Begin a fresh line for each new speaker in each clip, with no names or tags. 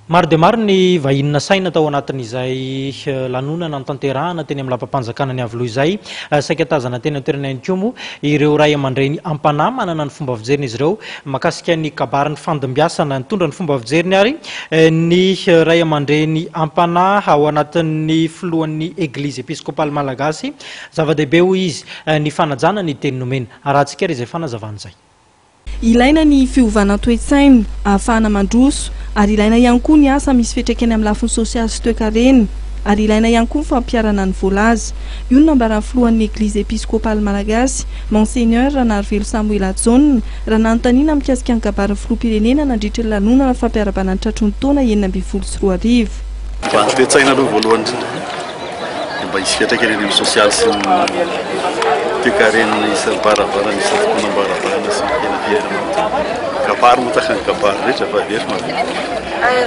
Maro dia maro ny vahinona saina tao anatin'izay lanonana tanterahana teny amin'ny lampam-panjakana ny avy loha izay saika tazana teny an-toerana ihany koa moa ireo ray aman-dreny ampanahy manana ny fomba fijeriny izy ireo makasika ny kabaran'ny fandimbiasana nitondra ny fomba fijeriny ary ny ray aman-dreny ampanahy ao anatin'ny filohan'ny eglizy episkopaly malagasy zava-dehibe hoy izy ny fanajana ny teny nomena arahantsika ry izay fanazavana izay.
Ilaina ny fiovana toe-tsaina ahafahana mandroso ary ilaina ihany koa ny asa misy fiantraikany amin'ny lafiny sosialy sy toe-karena ary ilaina ihany koa ny fampiarana ny voalaza. Io no nambaran'ny filohan'ny eglizy episkopaly malagasy Monseigneur Ranarivelo Samuel Ajonina raha nanontaniana mikasika ny kabaran'ny filoham-pirenena nandritra ny lanonana fampiarabana ny tratron'ny taona 2024.
Toe-tsaina aloha voalohany mba hisy fiantraikany amin'ny sosialy sy toe-karena isy barabarana isy fotoana barabarana sy kabary moa tahaka ny kabary rehetra fa very ma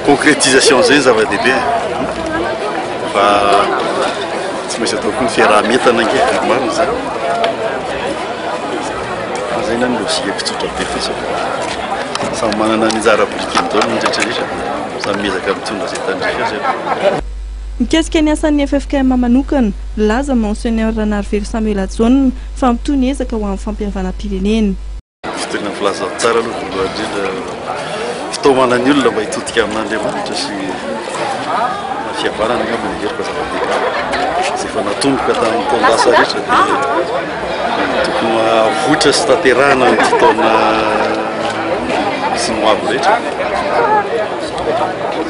concrétisation zay zava-dehibe fa tsy maintsy atao koa ny fiaraha-mientana nge marina zay fa zay na ny losikako tsotra be fa samy manana ny anjara biriky daholo ny rehetrarehetra samy miezaka mitondra zay tandrika zay.
Mikasika ny asan'ny FFKM manokana laza Monseigneur Ranarivelo Samuel Ajonina fa mitohy ny ezaka ho amin'ny fampihavana-pirenena.
Fitorina filaza tsara aloha voalohany indrindra fitaomana ny olona mba hitodika amin'Andriamanitra sy fihavanana angamba ny heriko zava-dehibe izay efa natomboka tamin'ny taon-dasa rehetra dia tokony avotra sy tanterahana ny fotoana sy ny hoavy rehetra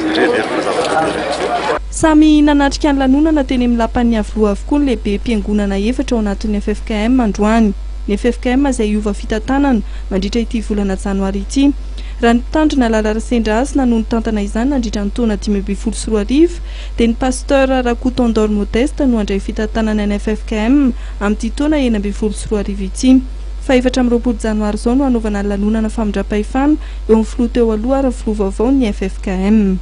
ireny heriko zava-dehibe.
Samy nanatrika ny lanonana teny amin'ny lapan'ny avloa avokoa ny lehibe mpiangonana efatra ao anatin'ny FFKM androany. Ny FFKM izay iova fitantanana mandritra ity volana janoary ity. Raha ny mpitandrina Lalary Sendrazy nanohy ny tantana izany nandritra ny taona 2024 dia ny pasteur Rakotondor Modeste no handray fitantanana ny FFKM amin'ity taona 2024 ity. Fa 4 janoary izao no hanaovana ny lanonana famindram-pahefana eo amin'ny filoha teo aloha ary filoha vaovao ny FFKM.